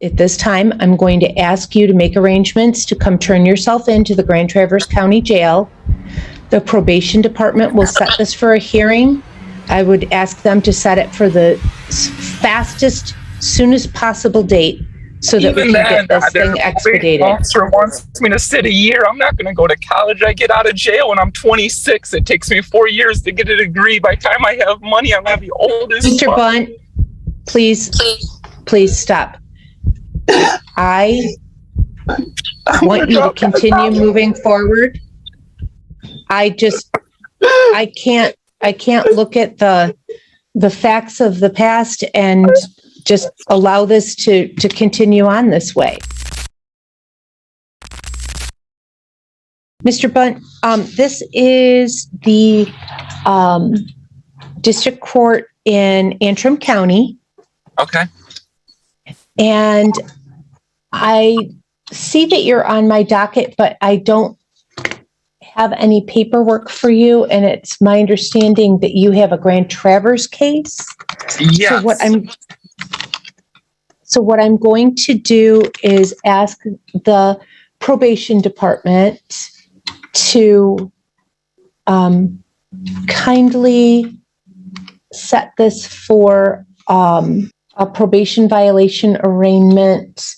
At this time, I'm going to ask you to make arrangements to come turn yourself into the Grand Traverse County Jail. The probation department will set this for a hearing. I would ask them to set it for the fastest, soonest possible date so that we can get this thing expedited. The officer wants me to sit a year. I'm not going to go to college. I get out of jail when I'm 26. It takes me 4 years to get a degree. By the time I have money, I'm going to be old as Mr. Bunt, please stop. I want you to continue moving forward. I can't look at the facts of the past and just allow this to continue on this way. Mr. Bunt, this is the district court in Antrim County. Okay. And I see that you're on my docket, but I don't have any paperwork for you. And it's my understanding that you have a Grand Traverse case. Yes. So what I'm going to do is ask the probation department to kindly set this for a probation violation arraignment.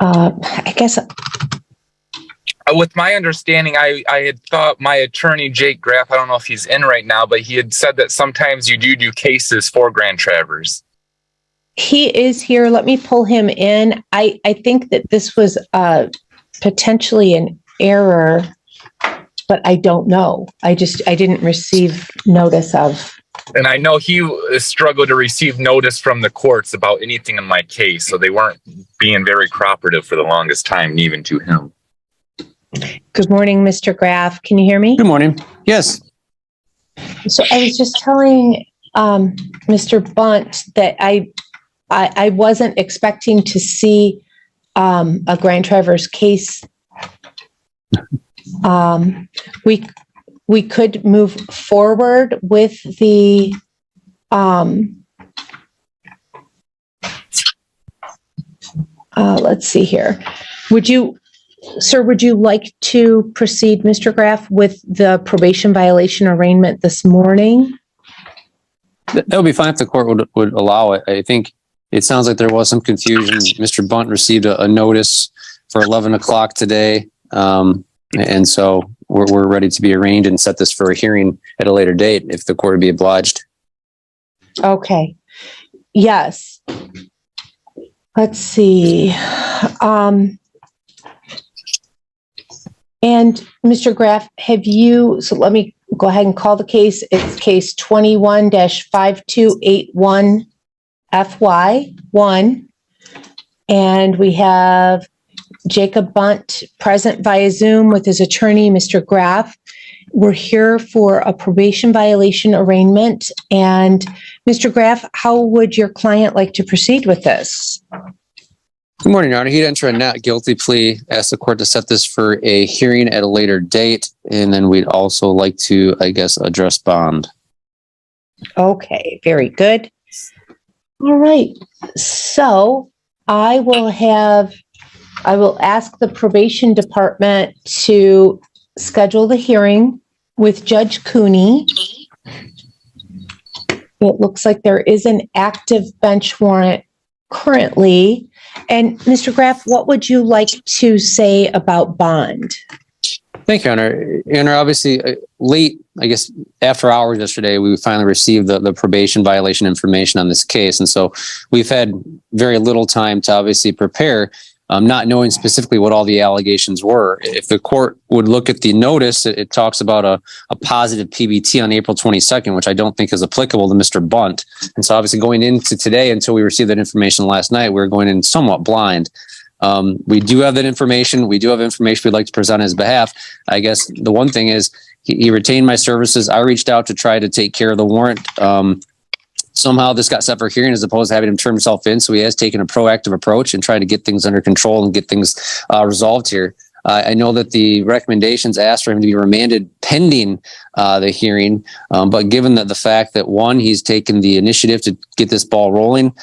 I guess. With my understanding, I had thought my attorney, Jake Graff, I don't know if he's in right now, but he had said that sometimes you do cases for Grand Traverse. He is here. Let me pull him in. I think that this was potentially an error, but I don't know. I didn't receive notice of. And I know he struggled to receive notice from the courts about anything in my case, so they weren't being very cooperative for the longest time, even to him. Good morning, Mr. Graff. Can you hear me? Good morning. Yes. So I was just telling Mr. Bunt that I wasn't expecting to see a Grand Traverse case. We could move forward with the let's see here. Would you like to proceed, Mr. Graff, with the probation violation arraignment this morning? That would be fine if the court would allow it. I think it sounds like there was some confusion. Mr. Bunt received a notice for 11 o'clock today. And so we're ready to be arraigned and set this for a hearing at a later date if the court would be obliged. Okay. Yes. Let's see. And Mr. Graff, so let me go ahead and call the case. It's case 21-5281 FY1. And we have Jacob Bunt present via Zoom with his attorney, Mr. Graff. We're here for a probation violation arraignment. And Mr. Graff, how would your client like to proceed with this? Good morning, Your Honor. He'd enter a not guilty plea, ask the court to set this for a hearing at a later date, and then we'd also like to, address bond. Okay, very good. All right. So I will ask the probation department to schedule the hearing with Judge Cooney. It looks like there is an active bench warrant currently. And Mr. Graff, what would you like to say about bond? Thank you, Your Honor. Your Honor, obviously, late, after hours yesterday, we finally received the probation violation information on this case. And so we've had very little time to obviously prepare, not knowing specifically what all the allegations were. If the court would look at the notice, it talks about a positive PBT on April 22nd, which I don't think is applicable to Mr. Bunt. And so obviously going into today, until we received that information last night, we were going in somewhat blind. We do have that information. We do have information we'd like to present on his behalf. I guess the one thing is he retained my services. I reached out to try to take care of the warrant. Somehow this got set for hearing as opposed to having him turn himself in. So he has taken a proactive approach and trying to get things under control and get things resolved here. I know that the recommendations asked for him to be remanded pending the hearing, but given that the fact that one, he's taken the initiative to get this ball rolling.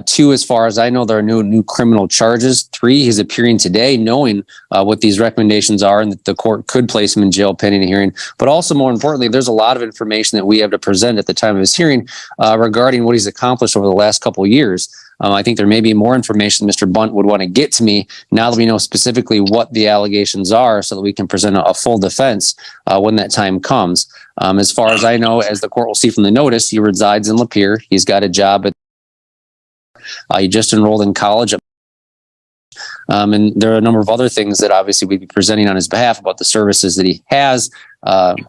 Two, as far as I know, there are no new criminal charges. Three, he's appearing today knowing what these recommendations are and that the court could place him in jail pending a hearing. But also, more importantly, there's a lot of information that we have to present at the time of his hearing regarding what he's accomplished over the last couple of years. I think there may be more information Mr. Bunt would want to get to me now that we know specifically what the allegations are so that we can present a full defense when that time comes. As far as I know, as the court will see from the notice, he resides in Lapeer. He's got a job at he just enrolled in college. And there are a number of other things that obviously we'd be presenting on his behalf about the services that he has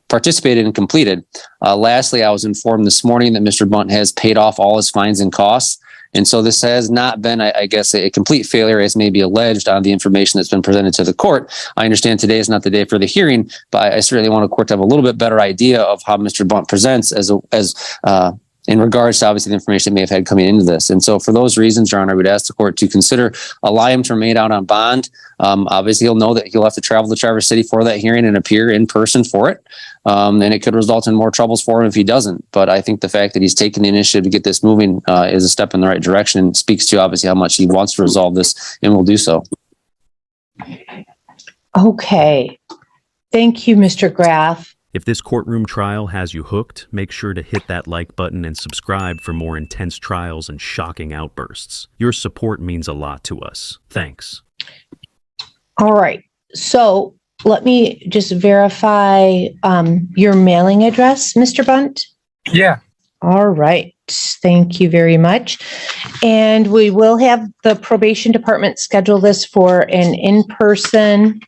participated and completed. Lastly, I was informed this morning that Mr. Bunt has paid off all his fines and costs. And so this has not been, I guess, a complete failure as may be alleged on the information that's been presented to the court. I understand today is not the day for the hearing, but I certainly want the court to have a little bit better idea of how Mr. Bunt presents as in regards to obviously the information they may have had coming into this. And so for those reasons, Your Honor, I would ask the court to consider allowing him to remain out on bond. Obviously, he'll know that he'll have to travel to Traverse City for that hearing and appear in person for it. And it could result in more troubles for him if he doesn't. But I think the fact that he's taken the initiative to get this moving is a step in the right direction and speaks to obviously how much he wants to resolve this and will do so. Okay. Thank you, Mr. Graff. If this courtroom trial has you hooked, make sure to hit that like button and subscribe for more intense trials and shocking outbursts. Your support means a lot to us. Thanks. All right. So let me just verify your mailing address, Mr. Bunt. Yeah. All right. Thank you very much. And we will have the probation department schedule this for an in-person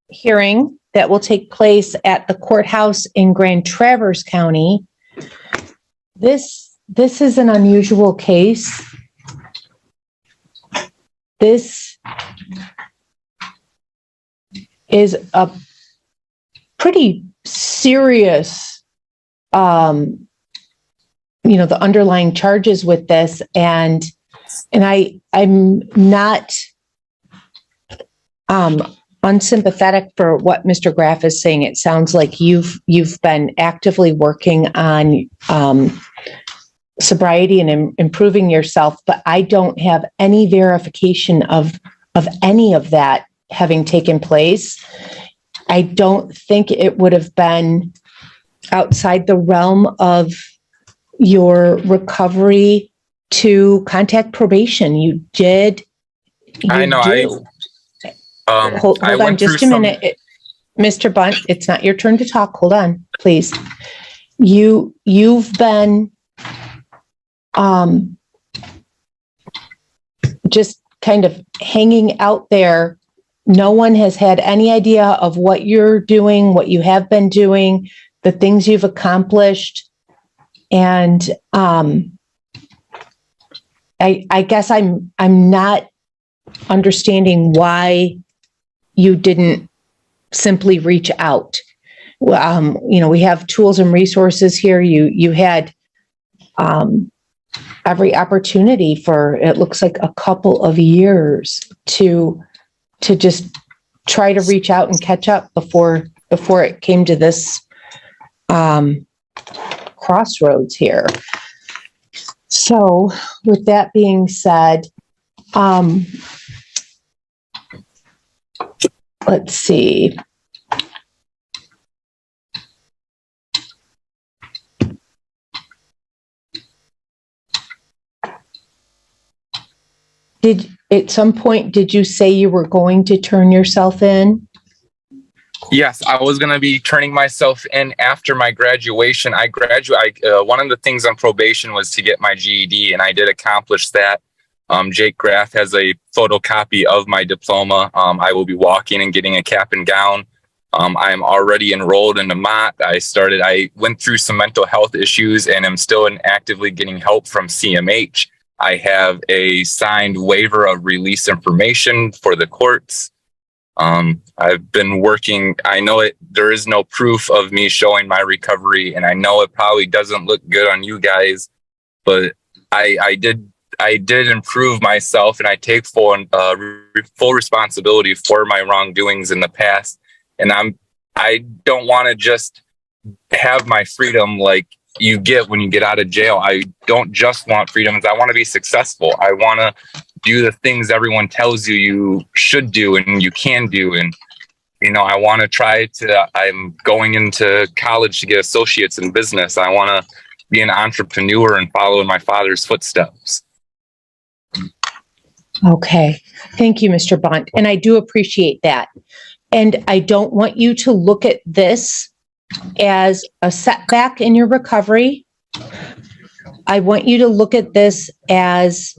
hearing that will take place at the courthouse in Grand Traverse County. This is an unusual case. This is a pretty serious, the underlying charges with this, and I'm not unsympathetic for what Mr. Graff is saying. It sounds like you've been actively working on sobriety and improving yourself, but I don't have any verification of any of that having taken place. I don't think it would have been outside the realm of your recovery to contact probation. You did. I know. Hold on just a minute. Mr. Bunt, it's not your turn to talk. Hold on, please. You've been just kind of hanging out there. No one has had any idea of what you're doing, what you have been doing, the things you've accomplished. And I guess I'm not understanding why you didn't simply reach out. We have tools and resources here. You had every opportunity for, it looks like, a couple of years to just try to reach out and catch up before it came to this crossroads here. So with that being said, let's see. At some point, did you say you were going to turn yourself in? Yes, I was going to be turning myself in after my graduation. One of the things on probation was to get my GED, and I did accomplish that. Jake Graff has a photocopy of my diploma. I will be walking and getting a cap and gown. I am already enrolled in the MOT. I went through some mental health issues and am still actively getting help from CMH. I have a signed waiver of release information for the courts. I've been working. I know there is no proof of me showing my recovery, and I know it probably doesn't look good on you guys, but I did I did improve myself, and I take full responsibility for my wrongdoings in the past. And I don't want to just have my freedom like you get when you get out of jail. I don't just want freedoms. I want to be successful. I want to do the things everyone tells you you should do and you can do. And, I want to I'm going into college to get associates in business. I want to be an entrepreneur and follow in my father's footsteps. Okay. Thank you, Mr. Bont. And I do appreciate that. And I don't want you to look at this as a setback in your recovery. I want you to look at this as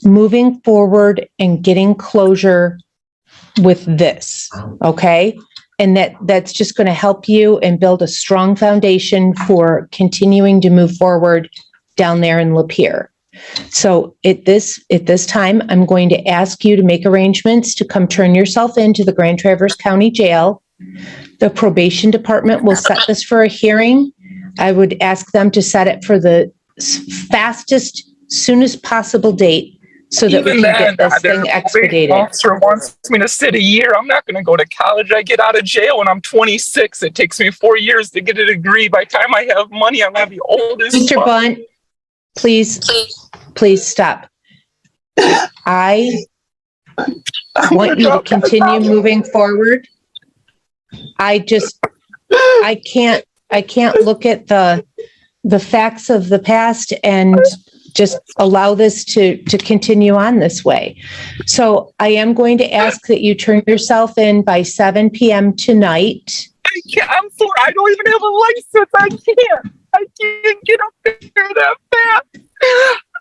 moving forward and getting closure with this. Okay. And that's just going to help you and build a strong foundation for continuing to move forward down there in Lapeer. So at this time, I'm going to ask you to make arrangements to come turn yourself into the Grand Traverse County Jail. The probation department will set this for a hearing. I would ask them to set it for the fastest, soonest possible date so that we can get this thing expedited. The officer wants me to sit a year. I'm not going to go to college. I get out of jail when I'm 26. It takes me 4 years to get a degree. By the time I have money, I'm going to be old as Mr. fuck. Bunt, please stop. I want you to continue moving forward. I can't look at the facts of the past and just allow this to continue on this way. So I am going to ask that you turn yourself in by 7 p.m. tonight. I don't even have a license. I can't get up there that fast.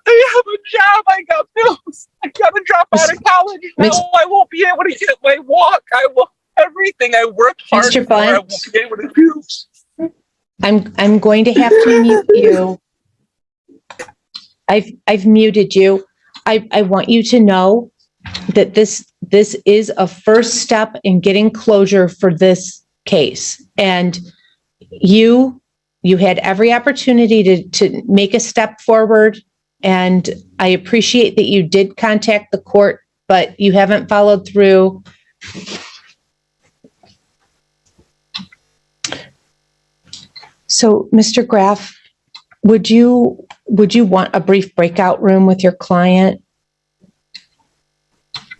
I have a job. I got bills. I got to drop out of college. No, I won't be able to get my walk. I will everything I worked hard Mr. for. Bunt, I won't be able to do. I'm going to have to mute you. I've muted you. I want you to know that this is a first step in getting closure for this case. And you had every opportunity to make a step forward. And I appreciate that you did contact the court, but you haven't followed through. So, Mr. Graff, would you want a brief breakout room with your client?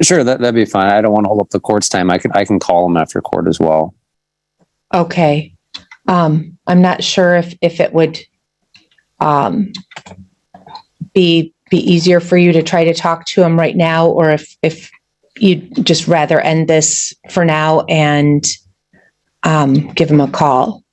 Sure, that'd be fine. I don't want to hold up the court's time. I can call them after court as well. Okay. I'm not sure if it would be easier for you to try to talk to him right now, or if you'd just rather end this for now and give him a call.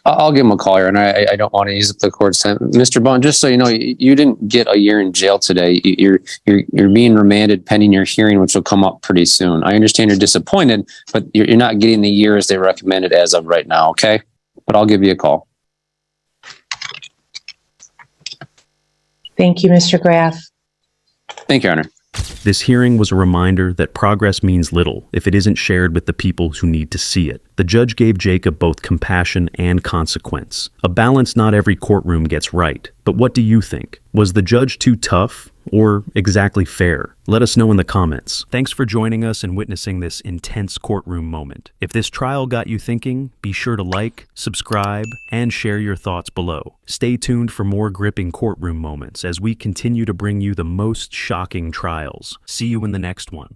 I'll give him a call here, and I don't want to use up the court's time. Mr. Bond, just so you know, you didn't get a year in jail today. You're being remanded pending your hearing, which will come up pretty soon. I understand you're disappointed, but you're not getting the year as they recommended as of right now, okay? But I'll give you a call. Thank you, Mr. Graff. Thank you, Your Honor. This hearing was a reminder that progress means little if it isn't shared with the people who need to see it. The judge gave Jacob both compassion and consequence. A balance not every courtroom gets right. But what do you think? Was the judge too tough or exactly fair? Let us know in the comments. Thanks for joining us and witnessing this intense courtroom moment. If this trial got you thinking, be sure to like, subscribe, and share your thoughts below. Stay tuned for more gripping courtroom moments as we continue to bring you the most shocking trials. See you in the next one.